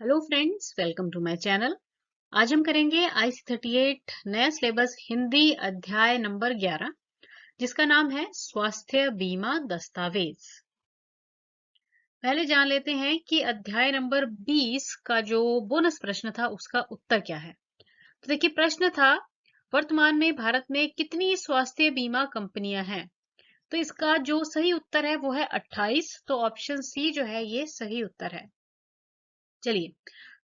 Hello friends, welcome to my channel. आज हम करेंगे IC38 नया सिलेबस हिंदी अध्याय नंबर 11, जिसका नाम है स्वास्थ्य बीमा दस्तावेज। पहले जान लेते हैं कि अध्याय नंबर 20 का जो बोनस प्रश्न था उसका उत्तर क्या है। तो देखिए, प्रश्न था वर्तमान में भारत में कितनी स्वास्थ्य बीमा कंपनियां हैं। तो इसका जो सही उत्तर है वो है 28। तो ऑप्शन सी जो है ये सही उत्तर है। चलिए,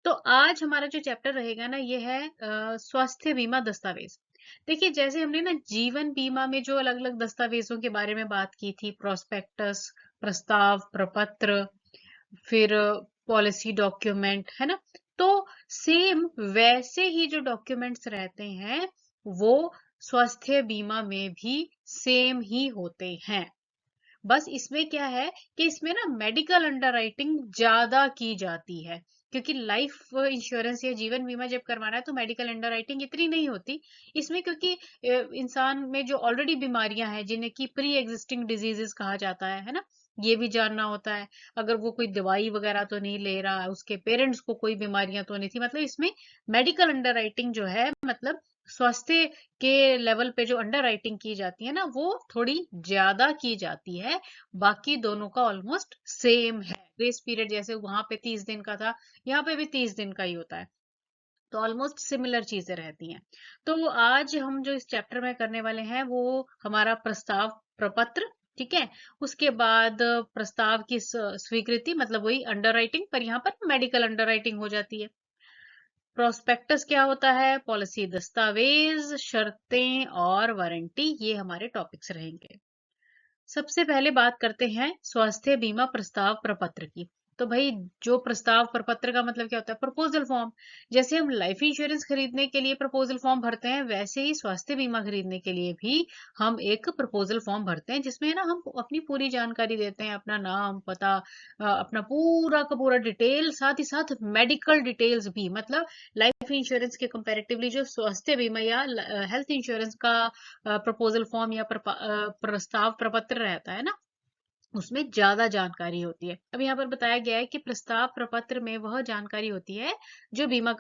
तो आज हमारा जो चैप्टर रहेगा ना ये है स्वास्थ्य बीमा दस्तावेज। देखिए, जैसे हमने ना जीवन बीमा में जो अलग अलग दस्तावेजों के बारे में बात की थी, प्रोस्पेक्टस, प्रस्ताव प्रपत्र, फिर पॉलिसी डॉक्यूमेंट, है ना। तो सेम वैसे ही जो डॉक्यूमेंट्स रहते हैं वो स्वास्थ्य बीमा में भी सेम ही होते हैं। बस इसमें क्या है कि इसमें ना मेडिकल अंडरराइटिंग ज्यादा की जाती है, क्योंकि लाइफ इंश्योरेंस या जीवन बीमा जब करवाना है तो मेडिकल अंडरराइटिंग इतनी नहीं होती इसमें, क्योंकि इंसान में जो ऑलरेडी बीमारियां हैं जिन्हें की प्री एग्जिस्टिंग डिजीजेस कहा जाता है ना, ये भी जानना होता है। अगर वो कोई दवाई वगैरह तो नहीं ले रहा, उसके पेरेंट्स को कोई बीमारियां तो नहीं थी, मतलब इसमें मेडिकल अंडरराइटिंग जो है, मतलब स्वास्थ्य के लेवल पे जो अंडर राइटिंग की जाती है ना वो थोड़ी ज्यादा की जाती है। बाकी दोनों का ऑलमोस्ट सेम है। ग्रेस पीरियड जैसे वहां पे 30 दिन का था, यहाँ पे भी 30 दिन का ही होता है। तो ऑलमोस्ट सिमिलर चीजें रहती हैं। तो आज हम जो इस चैप्टर में करने वाले हैं वो हमारा प्रस्ताव प्रपत्र, ठीक है। उसके बाद प्रस्ताव की स्वीकृति, मतलब वही अंडर राइटिंग, पर यहाँ पर मेडिकल अंडर राइटिंग हो जाती है। प्रोस्पेक्टस क्या होता है, पॉलिसी दस्तावेज, शर्तें और वारंटी, ये हमारे टॉपिक्स रहेंगे। सबसे पहले बात करते हैं स्वास्थ्य बीमा प्रस्ताव प्रपत्र की। तो भाई, जो प्रस्ताव प्रपत्र का मतलब क्या होता है, प्रपोजल फॉर्म। जैसे हम लाइफ इंश्योरेंस खरीदने के लिए प्रपोजल फॉर्म भरते हैं, वैसे ही स्वास्थ्य बीमा खरीदने के लिए भी हम एक प्रपोजल फॉर्म भरते हैं, जिसमें ना हम अपनी पूरी जानकारी देते हैं, अपना नाम, पता, अपना पूरा का पूरा डिटेल, साथ ही साथ मेडिकल डिटेल्स भी। मतलब लाइफ इंश्योरेंस के कंपैरेटिवली जो स्वास्थ्य बीमा या हेल्थ इंश्योरेंस का प्रपोजल फॉर्म या प्रस्ताव प्रपत्र रहता है ना, उसमें ज्यादा जानकारी होती है। अब यहाँ पर बताया गया है कि प्रस्ताव प्रपत्र में वह जानकारी होती है जो बीमा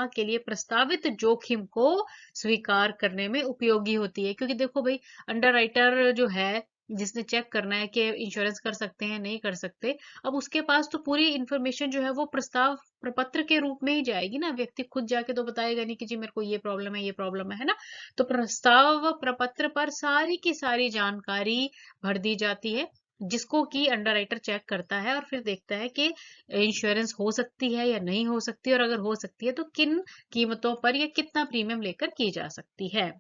के लिए प्रस्तावित जोखिम को स्वीकार करने में उपयोगी होती है। क्योंकि देखो भाई, अंडरराइटर जो है, जिसने चेक करना है कि इंश्योरेंस कर सकते हैं नहीं कर सकते, अब उसके पास तो पूरी इंफॉर्मेशन जो है वो प्रस्ताव प्रपत्र के रूप में ही जाएगी ना। व्यक्ति खुद जाके तो बताएगा नहीं कि जी मेरे को ये प्रॉब्लम है, ये प्रॉब्लम है ना। तो प्रस्ताव प्रपत्र पर सारी की सारी जानकारी भर दी जाती है, जिसको कि अंडरराइटर चेक करता है और फिर देखता है कि इंश्योरेंस हो सकती है या नहीं हो सकती, और अगर हो सकती है तो किन कीमतों पर या कितना प्रीमियम लेकर की जा सकती है।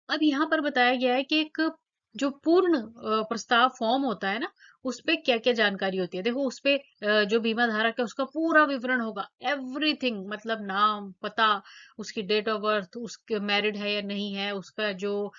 अब यहाँ पर बताया गया है कि एक जो पूर्ण प्रस्ताव फॉर्म होता है ना, उसपे क्या क्या जानकारी होती है। देखो, उसपे जो बीमा धारक है उसका पूरा विवरण होगा, एवरीथिंग, मतलब नाम, पता, उसकी डेट ऑफ बर्थ, उसके मैरिड है या नहीं है, उसका जो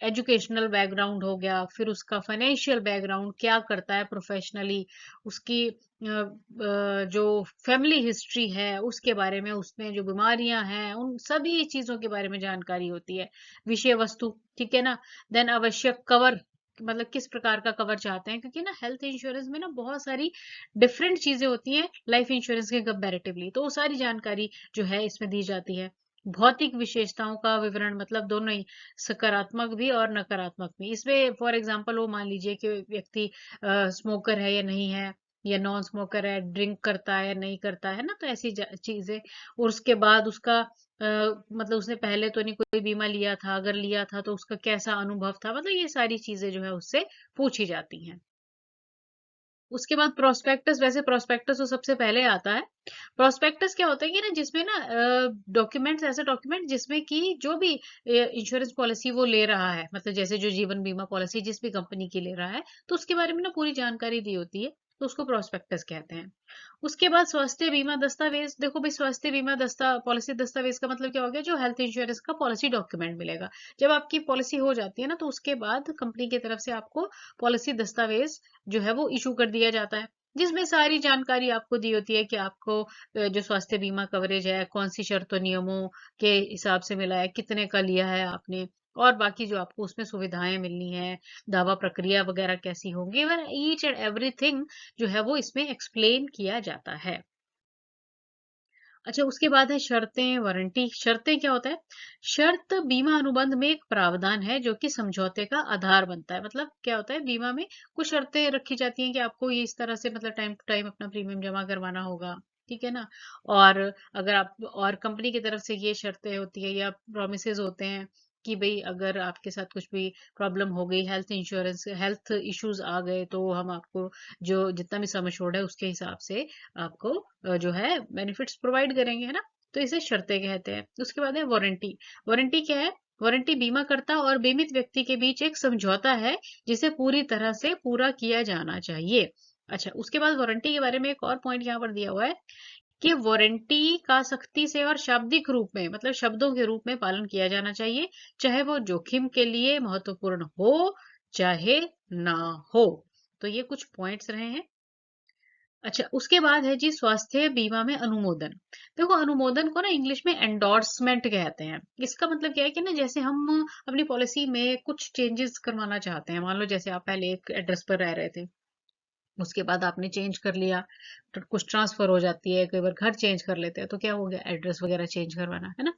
एजुकेशनल बैकग्राउंड हो गया, फिर उसका फाइनेंशियल बैकग्राउंड क्या करता है प्रोफेशनली, उसकी जो फैमिली हिस्ट्री है उसके बारे में, उसमें जो बीमारियां हैं उन सभी चीजों के बारे में जानकारी होती है। विषय वस्तु, ठीक है ना। देन आवश्यक कवर, मतलब किस प्रकार का कवर चाहते हैं, क्योंकि ना हेल्थ इंश्योरेंस में ना बहुत सारी डिफरेंट चीजें होती हैं लाइफ इंश्योरेंस के कंपैरेटिवली, तो वो सारी जानकारी जो है इसमें दी जाती है। भौतिक विशेषताओं का विवरण, मतलब दोनों ही, सकारात्मक भी और नकारात्मक भी। इसमें फॉर एग्जांपल वो मान लीजिए कि व्यक्ति स्मोकर है या नहीं है, या नॉन स्मोकर है, ड्रिंक करता है या नहीं करता है ना, तो ऐसी चीजें। और उसके बाद उसका मतलब उसने पहले तो नहीं कोई बीमा लिया था, अगर लिया था तो उसका कैसा अनुभव था, मतलब ये सारी चीजें जो है उससे पूछी जाती हैं। उसके बाद प्रोस्पेक्टस, वैसे प्रोस्पेक्टस तो सबसे पहले आता है। प्रोस्पेक्टस क्या होता है कि ना, जिसमें ना डॉक्यूमेंट्स, ऐसे डॉक्यूमेंट जिसमें कि जो भी इंश्योरेंस पॉलिसी वो ले रहा है, मतलब जैसे जो जीवन बीमा पॉलिसी जिस भी कंपनी की ले रहा है, तो उसके बारे में ना पूरी जानकारी दी होती है, तो उसको प्रोस्पेक्टस कहते हैं। उसके बाद स्वास्थ्य बीमा दस्तावेज। देखो भाई, स्वास्थ्य बीमा पॉलिसी दस्तावेज का मतलब क्या हो गया, जो हेल्थ इंश्योरेंस का पॉलिसी डॉक्यूमेंट मिलेगा। जब आपकी पॉलिसी हो जाती है ना, तो उसके बाद कंपनी की तरफ से आपको पॉलिसी दस्तावेज जो है वो इशू कर दिया जाता है, जिसमें सारी जानकारी आपको दी होती है कि आपको जो स्वास्थ्य बीमा कवरेज है कौन सी शर्तों नियमों के हिसाब से मिला है, कितने का लिया है आपने, और बाकी जो आपको उसमें सुविधाएं मिलनी है, दावा प्रक्रिया वगैरह कैसी होंगी, वह ईच एंड एवरीथिंग जो है वो इसमें एक्सप्लेन किया जाता है। अच्छा, उसके बाद है शर्तें, वारंटी। शर्तें क्या होता है? शर्त बीमा अनुबंध में एक प्रावधान है जो कि समझौते का आधार बनता है। मतलब क्या होता है, बीमा में कुछ शर्तें रखी जाती हैं कि आपको ये इस तरह से मतलब टाइम टू टाइम अपना प्रीमियम जमा करवाना होगा, ठीक है ना? और अगर आप, और कंपनी की तरफ से ये शर्तें होती है या प्रोमिसेस होते हैं कि भाई अगर आपके साथ कुछ भी प्रॉब्लम हो गई, हेल्थ इंश्योरेंस, हेल्थ इश्यूज आ गए, तो हम आपको जो जितना भी सम एश्योर्ड है उसके हिसाब से आपको जो है बेनिफिट्स प्रोवाइड करेंगे, है ना? तो इसे शर्तें कहते हैं। उसके बाद है वारंटी। वारंटी क्या है? वारंटी बीमाकर्ता और बीमित व्यक्ति के बीच एक समझौता है जिसे पूरी तरह से पूरा किया जाना चाहिए। अच्छा, उसके बाद वारंटी के बारे में एक और पॉइंट यहाँ पर दिया हुआ है कि वारंटी का सख्ती से और शाब्दिक रूप में, मतलब शब्दों के रूप में पालन किया जाना चाहिए, चाहे वो जोखिम के लिए महत्वपूर्ण हो चाहे ना हो। तो ये कुछ पॉइंट्स रहे हैं। अच्छा, उसके बाद है जी स्वास्थ्य बीमा में अनुमोदन। देखो, अनुमोदन को ना इंग्लिश में एंडोर्समेंट कहते हैं। इसका मतलब क्या है कि ना, जैसे हम अपनी पॉलिसी में कुछ चेंजेस करवाना चाहते हैं। मान लो जैसे आप पहले एक एड्रेस पर रह रहे थे, उसके बाद आपने चेंज कर लिया, तो कुछ ट्रांसफर हो जाती है, कई बार घर चेंज कर लेते हैं, तो क्या हो गया, एड्रेस वगैरह चेंज करवाना है ना।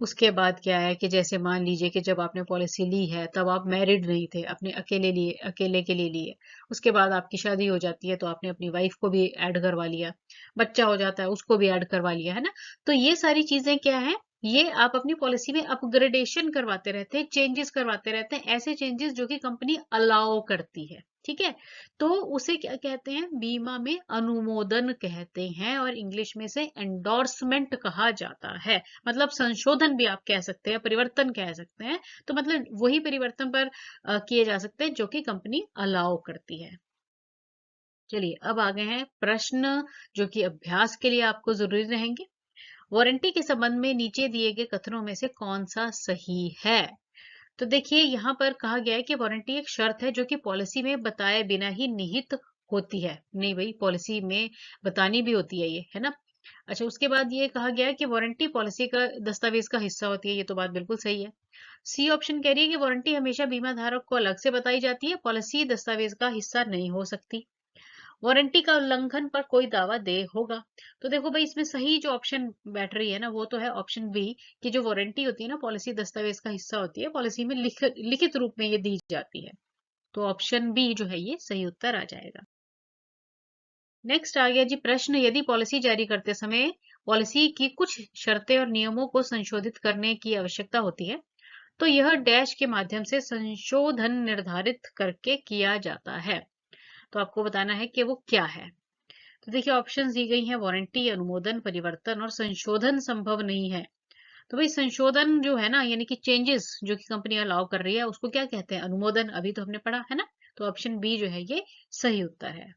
उसके बाद क्या है कि जैसे मान लीजिए कि जब आपने पॉलिसी ली है तब आप मैरिड नहीं थे, अपने अकेले के लिए लिए। उसके बाद आपकी शादी हो जाती है तो आपने अपनी वाइफ को भी ऐड करवा लिया, बच्चा हो जाता है उसको भी ऐड करवा लिया, है ना। तो ये सारी चीजें क्या है, ये आप अपनी पॉलिसी में अपग्रेडेशन करवाते रहते हैं, चेंजेस करवाते रहते हैं, ऐसे चेंजेस जो कि कंपनी अलाउ करती है, ठीक है। तो उसे क्या कहते हैं, बीमा में अनुमोदन कहते हैं, और इंग्लिश में से एंडोर्समेंट कहा जाता है। मतलब संशोधन भी आप कह सकते हैं, परिवर्तन कह सकते हैं। तो मतलब वही परिवर्तन पर किए जा सकते हैं जो कि कंपनी अलाउ करती है। चलिए, अब आ गए हैं प्रश्न जो कि अभ्यास के लिए आपको जरूरी रहेंगे। वारंटी के संबंध में नीचे दिए गए कथनों में से कौन सा सही है? तो देखिए, यहाँ पर कहा गया है कि वारंटी एक शर्त है जो कि पॉलिसी में बताए बिना ही निहित होती है। नहीं भाई, पॉलिसी में बतानी भी होती है ये, है ना। अच्छा, उसके बाद ये कहा गया है कि वारंटी पॉलिसी का दस्तावेज का हिस्सा होती है। ये तो बात बिल्कुल सही है। सी ऑप्शन कह रही है कि वारंटी हमेशा बीमा धारक को अलग से बताई जाती है, पॉलिसी दस्तावेज का हिस्सा नहीं हो सकती। वारंटी का उल्लंघन पर कोई दावा दे होगा। तो देखो भाई, इसमें सही जो ऑप्शन बैठ रही है ना, वो तो है ऑप्शन बी, कि जो वारंटी होती है ना, पॉलिसी दस्तावेज का हिस्सा होती है, पॉलिसी में लिखित रूप में ये दी जाती है। तो ऑप्शन बी जो है ये सही उत्तर आ जाएगा। नेक्स्ट आ गया जी प्रश्न, यदि पॉलिसी जारी करते समय पॉलिसी की कुछ शर्तें और नियमों को संशोधित करने की आवश्यकता होती है, तो यह डैश के माध्यम से संशोधन निर्धारित करके किया जाता है। तो आपको बताना है कि वो क्या है। तो देखिए, ऑप्शंस दी गई हैं, वारंटी, अनुमोदन, परिवर्तन और संशोधन संभव नहीं है। तो भाई, संशोधन जो है ना, यानी कि चेंजेस जो कि कंपनी अलाउ कर रही है, उसको क्या कहते हैं, अनुमोदन। अभी तो हमने पढ़ा है ना। तो ऑप्शन बी जो है ये सही उत्तर है।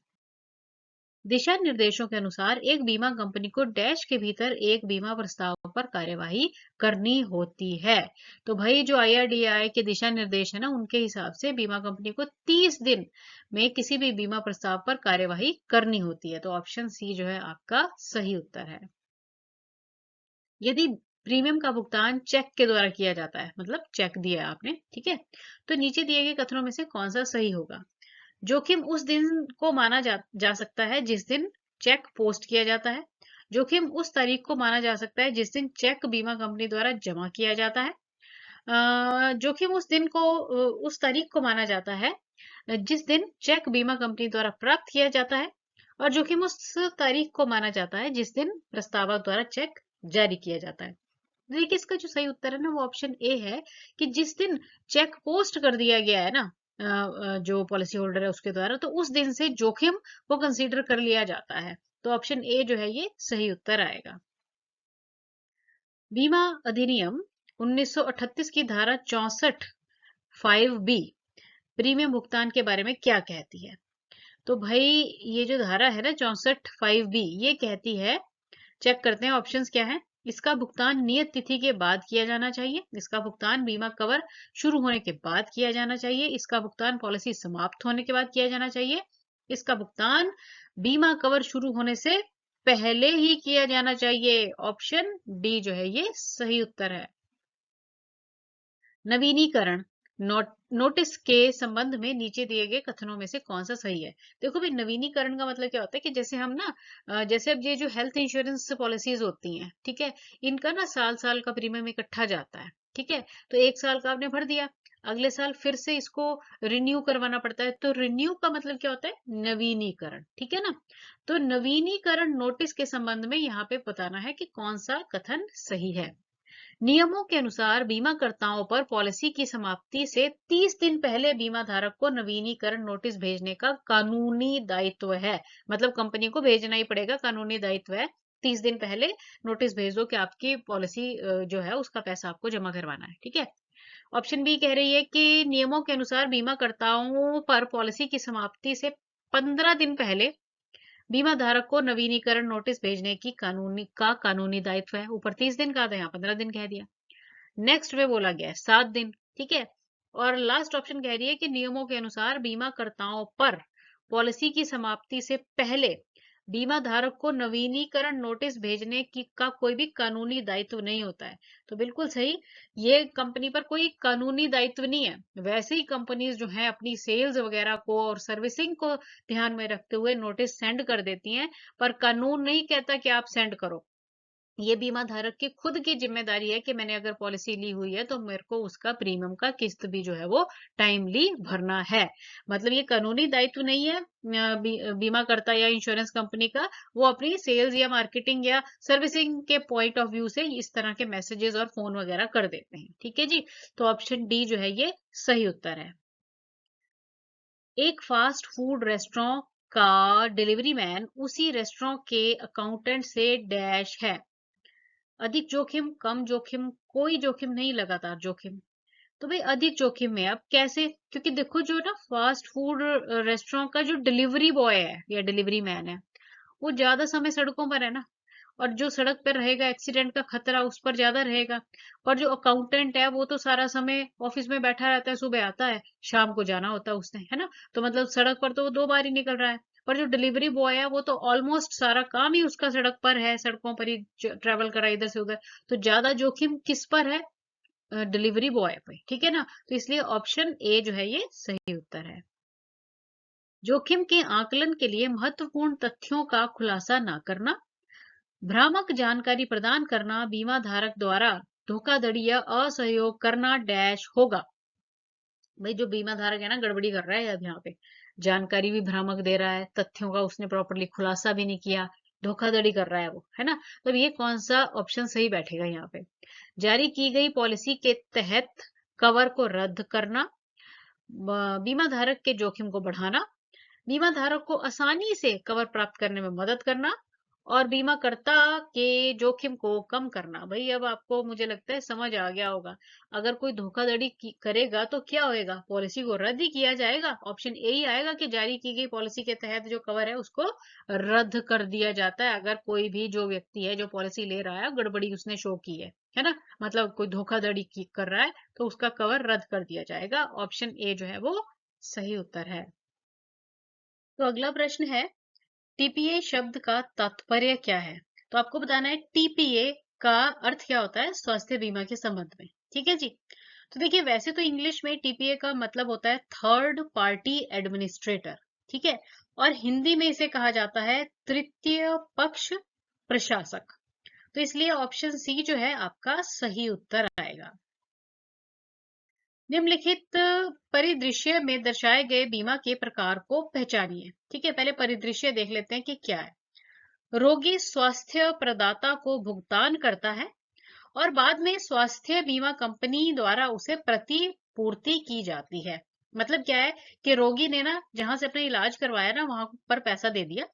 दिशा निर्देशों के अनुसार एक बीमा कंपनी को डैश के भीतर एक बीमा प्रस्ताव पर कार्यवाही करनी होती है। तो भाई, जो IRDAI के दिशा निर्देश है ना, उनके हिसाब से बीमा कंपनी को 30 दिन में किसी भी बीमा प्रस्ताव पर कार्यवाही करनी होती है। तो ऑप्शन सी जो है आपका सही उत्तर है। यदि प्रीमियम का भुगतान चेक के द्वारा किया जाता है, मतलब चेक दिया है आपने, ठीक है, तो नीचे दिए गए कथनों में से कौन सा सही होगा? जोखिम उस दिन को माना जा सकता है जिस दिन चेक पोस्ट किया जाता है। जोखिम उस तारीख को माना जा सकता है जिस दिन चेक बीमा कंपनी द्वारा जमा किया जाता है। जोखिम उस तारीख को माना जाता है जिस दिन चेक बीमा कंपनी द्वारा प्राप्त किया जाता है। और जोखिम उस तारीख को माना जाता है जिस दिन प्रस्तावक द्वारा चेक जारी किया जाता है। देखिए, इसका जो सही उत्तर है ना, वो ऑप्शन ए है, कि जिस दिन चेक पोस्ट कर दिया गया है ना, जो पॉलिसी होल्डर है उसके द्वारा, तो उस दिन से जोखिम को कंसीडर कर लिया जाता है। तो ऑप्शन ए जो है ये सही उत्तर आएगा। बीमा अधिनियम 1938 की धारा 64 5B प्रीमियम भुगतान के बारे में क्या कहती है? तो भाई, ये जो धारा है ना 64 5B, ये कहती है, चेक करते हैं ऑप्शंस क्या है। इसका भुगतान नियत तिथि के बाद किया जाना चाहिए। इसका भुगतान बीमा कवर शुरू होने के बाद किया जाना चाहिए। इसका भुगतान पॉलिसी समाप्त होने के बाद किया जाना चाहिए। इसका भुगतान बीमा कवर शुरू होने से पहले ही किया जाना चाहिए। ऑप्शन डी जो है ये सही उत्तर है। नवीनीकरण नोटिस के संबंध में नीचे दिए गए कथनों में से कौन सा सही है? देखो भाई, नवीनीकरण का मतलब क्या होता है कि जैसे हम ना जैसे अब ये जो हेल्थ इंश्योरेंस पॉलिसीज होती हैं, ठीक है, इनका ना साल साल का प्रीमियम इकट्ठा जाता है, ठीक है, तो एक साल का आपने भर दिया, अगले साल फिर से इसको रिन्यू करवाना पड़ता है, तो रिन्यू का मतलब क्या होता है? नवीनीकरण, ठीक है ना। तो नवीनीकरण नोटिस के संबंध में यहाँ पे बताना है कि कौन सा कथन सही है। नियमों के अनुसार बीमाकर्ताओं पर पॉलिसी की समाप्ति से 30 दिन पहले बीमा धारक को नवीनीकरण नोटिस भेजने का कानूनी दायित्व है। मतलब कंपनी को भेजना ही पड़ेगा, कानूनी दायित्व है। 30 दिन पहले नोटिस भेज दो कि आपकी पॉलिसी जो है उसका पैसा आपको जमा करवाना है, ठीक है। ऑप्शन बी कह रही है कि नियमों के अनुसार बीमाकर्ताओं पर पॉलिसी की समाप्ति से 15 दिन पहले बीमा धारक को नवीनीकरण नोटिस भेजने की कानूनी दायित्व है। ऊपर 30 दिन कहा था, यहाँ 15 दिन कह दिया। नेक्स्ट में बोला गया है 7 दिन, ठीक है। और लास्ट ऑप्शन कह रही है कि नियमों के अनुसार बीमाकर्ताओं पर पॉलिसी की समाप्ति से पहले बीमा धारक को नवीनीकरण नोटिस भेजने की का कोई भी कानूनी दायित्व नहीं होता है। तो बिल्कुल सही, ये कंपनी पर कोई कानूनी दायित्व नहीं है। वैसे ही कंपनीज जो हैं अपनी सेल्स वगैरह को और सर्विसिंग को ध्यान में रखते हुए नोटिस सेंड कर देती हैं, पर कानून नहीं कहता कि आप सेंड करो। ये बीमा धारक की खुद की जिम्मेदारी है कि मैंने अगर पॉलिसी ली हुई है तो मेरे को उसका प्रीमियम का किस्त भी जो है वो टाइमली भरना है। मतलब ये कानूनी दायित्व नहीं है बीमा करता या इंश्योरेंस कंपनी का। वो अपनी सेल्स या मार्केटिंग या सर्विसिंग के पॉइंट ऑफ व्यू से इस तरह के मैसेजेस और फोन वगैरह कर देते हैं, ठीक है जी। तो ऑप्शन डी जो है ये सही उत्तर है। एक फास्ट फूड रेस्टोरेंट का डिलीवरी मैन उसी रेस्टोरेंट के अकाउंटेंट से डैश है। अधिक जोखिम, कम जोखिम, कोई जोखिम नहीं, लगातार जोखिम। तो भाई अधिक जोखिम में अब कैसे? क्योंकि देखो जो ना फास्ट फूड रेस्टोरेंट का जो डिलीवरी बॉय है या डिलीवरी मैन है, वो ज्यादा समय सड़कों पर है ना, और जो सड़क पर रहेगा एक्सीडेंट का खतरा उस पर ज्यादा रहेगा। और जो अकाउंटेंट है वो तो सारा समय ऑफिस में बैठा रहता है, सुबह आता है, शाम को जाना होता है उसने, है ना। तो मतलब सड़क पर तो वो 2 बार ही निकल रहा है। पर जो डिलीवरी बॉय है वो तो ऑलमोस्ट सारा काम ही उसका सड़क पर है, सड़कों पर ही ट्रेवल करा इधर से उधर। तो ज्यादा जोखिम किस पर है? डिलीवरी बॉय पे, ठीक है ना। तो इसलिए ऑप्शन ए जो है ये सही उत्तर है। जोखिम के आकलन के लिए महत्वपूर्ण तथ्यों का खुलासा ना करना, भ्रामक जानकारी प्रदान करना, बीमा धारक द्वारा धोखाधड़ी या असहयोग करना डैश होगा। भाई जो बीमा धारक है ना, गड़बड़ी कर रहा है अब यहाँ पे, जानकारी भी भ्रामक दे रहा है, तथ्यों का उसने प्रॉपरली खुलासा भी नहीं किया, धोखाधड़ी कर रहा है वो, है ना। तो ये कौन सा ऑप्शन सही बैठेगा यहाँ पे? जारी की गई पॉलिसी के तहत कवर को रद्द करना, बीमा धारक के जोखिम को बढ़ाना, बीमा धारक को आसानी से कवर प्राप्त करने में मदद करना, और बीमाकर्ता के जोखिम को कम करना। भाई अब आपको मुझे लगता है समझ आ गया होगा। अगर कोई धोखाधड़ी करेगा तो क्या होएगा? पॉलिसी को रद्द ही किया जाएगा। ऑप्शन ए ही आएगा कि जारी की गई पॉलिसी के तहत जो कवर है उसको रद्द कर दिया जाता है। अगर कोई भी जो व्यक्ति है जो पॉलिसी ले रहा है, गड़बड़ी उसने शो की है ना, मतलब कोई धोखाधड़ी कर रहा है, तो उसका कवर रद्द कर दिया जाएगा। ऑप्शन ए जो है वो सही उत्तर है। तो अगला प्रश्न है, टीपीए शब्द का तात्पर्य क्या है? तो आपको बताना है टीपीए का अर्थ क्या होता है स्वास्थ्य बीमा के संबंध में, ठीक है जी। तो देखिए, वैसे तो इंग्लिश में टीपीए का मतलब होता है थर्ड पार्टी एडमिनिस्ट्रेटर, ठीक है। और हिंदी में इसे कहा जाता है तृतीय पक्ष प्रशासक। तो इसलिए ऑप्शन सी जो है आपका सही उत्तर आएगा। निम्नलिखित परिदृश्य में दर्शाए गए बीमा के प्रकार को पहचानिए, ठीक है। पहले परिदृश्य देख लेते हैं कि क्या है। रोगी स्वास्थ्य प्रदाता को भुगतान करता है और बाद में स्वास्थ्य बीमा कंपनी द्वारा उसे प्रतिपूर्ति की जाती है। मतलब क्या है कि रोगी ने ना जहां से अपना इलाज करवाया ना वहां पर पैसा दे दिया,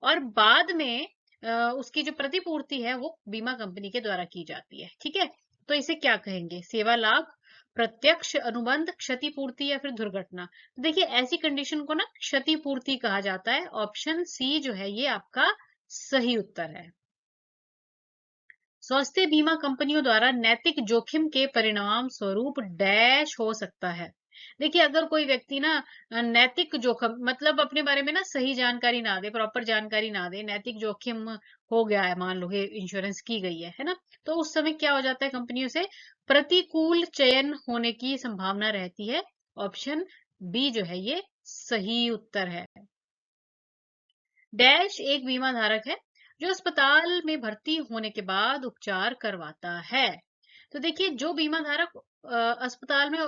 और बाद में उसकी जो प्रतिपूर्ति है वो बीमा कंपनी के द्वारा की जाती है, ठीक है। तो इसे क्या कहेंगे? सेवा लाभ, प्रत्यक्ष अनुबंध, क्षतिपूर्ति या फिर दुर्घटना। तो देखिए, ऐसी कंडीशन को ना क्षतिपूर्ति कहा जाता है। ऑप्शन सी जो है ये आपका सही उत्तर है। स्वास्थ्य बीमा कंपनियों द्वारा नैतिक जोखिम के परिणाम स्वरूप डैश हो सकता है। देखिए अगर कोई व्यक्ति ना नैतिक जोखिम मतलब अपने बारे में ना सही जानकारी ना दे, प्रॉपर जानकारी ना दे, नैतिक जोखिम हो गया है, मान लो कि इंश्योरेंस की गई है ना, तो उस समय क्या हो जाता है, कंपनियों से प्रतिकूल चयन होने की संभावना रहती है। ऑप्शन बी जो है ये सही उत्तर है। डैश एक बीमा धारक है जो अस्पताल में भर्ती होने के बाद उपचार करवाता है। तो देखिए जो बीमा धारक अस्पताल में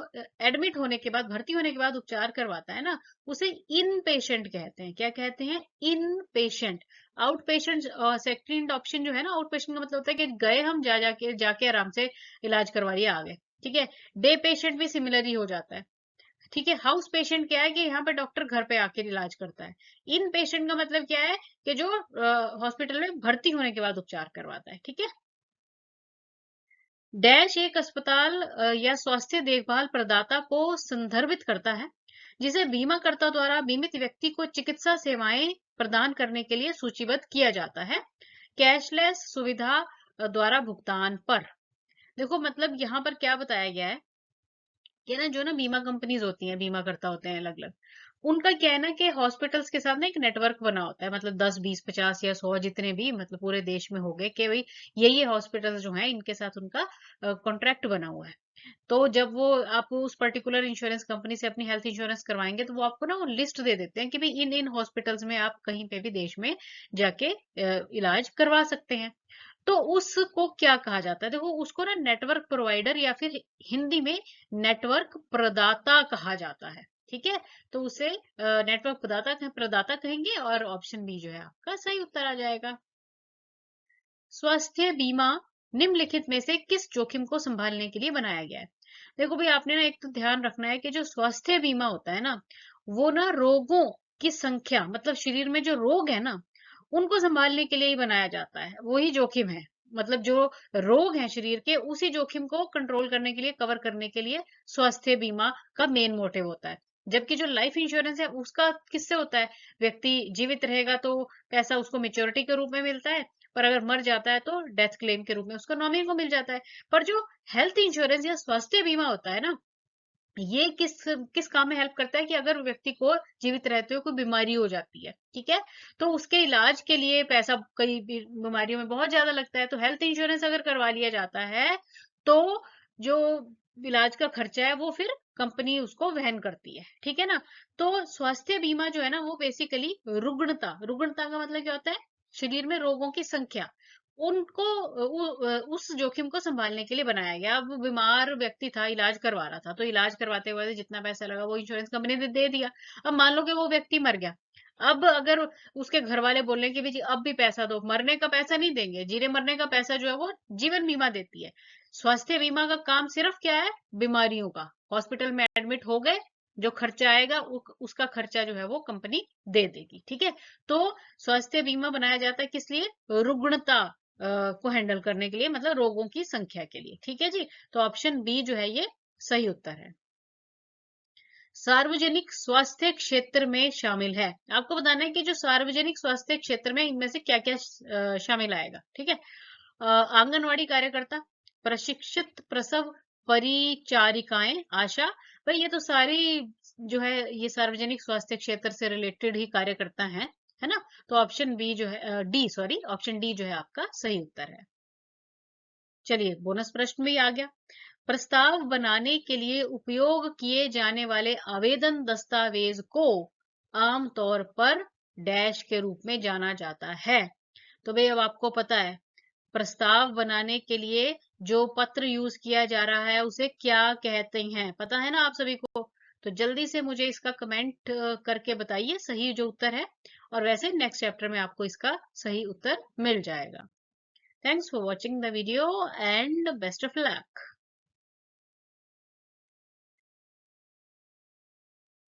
एडमिट होने के बाद, भर्ती होने के बाद उपचार करवाता है ना, उसे इन पेशेंट कहते हैं। क्या कहते हैं? Inpatient. Outpatient second option जो है ना, आउट पेशेंट का मतलब होता है कि गए हम जाके आराम से इलाज करवा लिया, आ गए। ठीक है। डे पेशेंट भी सिमिलर ही हो जाता है। ठीक है। हाउस पेशेंट क्या है कि यहाँ पे डॉक्टर घर पे आके इलाज करता है। इन पेशेंट का मतलब क्या है कि जो हॉस्पिटल में भर्ती होने के बाद उपचार करवाता है। ठीक है। डैश एक अस्पताल या स्वास्थ्य देखभाल प्रदाता को संदर्भित करता है जिसे बीमाकर्ता द्वारा बीमित व्यक्ति को चिकित्सा सेवाएं प्रदान करने के लिए सूचीबद्ध किया जाता है कैशलेस सुविधा द्वारा भुगतान पर। देखो मतलब यहाँ पर क्या बताया गया है कि ना जो ना बीमा कंपनीज होती हैं, बीमा करता होते हैं अलग अलग, उनका क्या है ना कि हॉस्पिटल्स के साथ ना एक नेटवर्क बना होता है, मतलब 10 20 50 या 100 जितने भी मतलब पूरे देश में हो गए कि भाई ये हॉस्पिटल्स जो हैं इनके साथ उनका कॉन्ट्रैक्ट बना हुआ है। तो जब वो आप उस पर्टिकुलर इंश्योरेंस कंपनी से अपनी हेल्थ इंश्योरेंस करवाएंगे तो वो आपको ना वो लिस्ट दे देते हैं कि भाई इन इन हॉस्पिटल्स में आप कहीं पे भी देश में जाके इलाज करवा सकते हैं। तो उसको क्या कहा जाता है? देखो उसको ना नेटवर्क प्रोवाइडर या फिर हिंदी में नेटवर्क प्रदाता कहा जाता है। ठीक है। तो उसे नेटवर्क प्रदाता प्रदाता कहेंगे और ऑप्शन बी जो है आपका सही उत्तर आ जाएगा। स्वास्थ्य बीमा निम्नलिखित में से किस जोखिम को संभालने के लिए बनाया गया है? देखो भाई आपने ना एक तो ध्यान रखना है कि जो स्वास्थ्य बीमा होता है ना, वो ना रोगों की संख्या मतलब शरीर में जो रोग है ना, उनको संभालने के लिए ही बनाया जाता है। वही जोखिम है। मतलब जो रोग हैं शरीर के, उसी जोखिम को कंट्रोल करने के लिए, कवर करने के लिए स्वास्थ्य बीमा का मेन मोटिव होता है। जबकि जो लाइफ इंश्योरेंस है उसका किससे होता है? व्यक्ति जीवित रहेगा तो पैसा उसको मेच्योरिटी के रूप में मिलता है, पर अगर मर जाता है तो डेथ क्लेम के रूप में उसको नॉमिनी को मिल जाता है। पर जो हेल्थ इंश्योरेंस या स्वास्थ्य बीमा होता है ना, ये किस किस काम में हेल्प करता है कि अगर व्यक्ति को जीवित रहते हुए कोई बीमारी हो जाती है, ठीक है, तो उसके इलाज के लिए पैसा कई बीमारियों में बहुत ज्यादा लगता है, तो हेल्थ इंश्योरेंस अगर करवा लिया जाता है तो जो इलाज का खर्चा है वो फिर कंपनी उसको वहन करती है। ठीक है ना। तो स्वास्थ्य बीमा जो है ना वो बेसिकली रुग्णता, रुग्णता का मतलब क्या होता है? शरीर में रोगों की संख्या, उनको उस जोखिम को संभालने के लिए बनाया गया। अब बीमार व्यक्ति था, इलाज करवा रहा था, तो इलाज करवाते हुए जितना पैसा लगा वो इंश्योरेंस कंपनी ने दे दिया। अब मान लो कि वो व्यक्ति मर गया। अब अगर उसके घर वाले बोले कि जी अब भी पैसा दो, मरने का पैसा नहीं देंगे, जीने मरने का पैसा जो है वो जीवन बीमा देती है। स्वास्थ्य बीमा का काम सिर्फ क्या है? बीमारियों का, हॉस्पिटल में एडमिट हो गए, जो खर्चा आएगा उसका खर्चा जो है वो कंपनी दे देगी। ठीक है। तो स्वास्थ्य बीमा बनाया जाता है किस लिए? रुग्णता को हैंडल करने के लिए, मतलब रोगों की संख्या के लिए। ठीक है जी। तो ऑप्शन बी जो है ये सही उत्तर है। सार्वजनिक स्वास्थ्य क्षेत्र में शामिल है। आपको बताना है कि जो सार्वजनिक स्वास्थ्य क्षेत्र में इनमें से क्या क्या शामिल आएगा। ठीक है। आंगनवाड़ी कार्यकर्ता, प्रशिक्षित प्रसव परिचारिकाएं, आशा, भाई ये तो सारी जो है ये सार्वजनिक स्वास्थ्य क्षेत्र से रिलेटेड ही कार्यकर्ता हैं, है ना। तो ऑप्शन बी जो है डी सॉरी ऑप्शन डी जो है आपका सही उत्तर है। चलिए बोनस प्रश्न भी आ गया। प्रस्ताव बनाने के लिए उपयोग किए जाने वाले आवेदन दस्तावेज को आमतौर पर डैश के रूप में जाना जाता है। तो भाई अब आपको पता है प्रस्ताव बनाने के लिए जो पत्र यूज किया जा रहा है उसे क्या कहते हैं, पता है ना आप सभी को? तो जल्दी से मुझे इसका कमेंट करके बताइए सही जो उत्तर है, और वैसे नेक्स्ट चैप्टर में आपको इसका सही उत्तर मिल जाएगा। Thanks for watching the video and best of luck.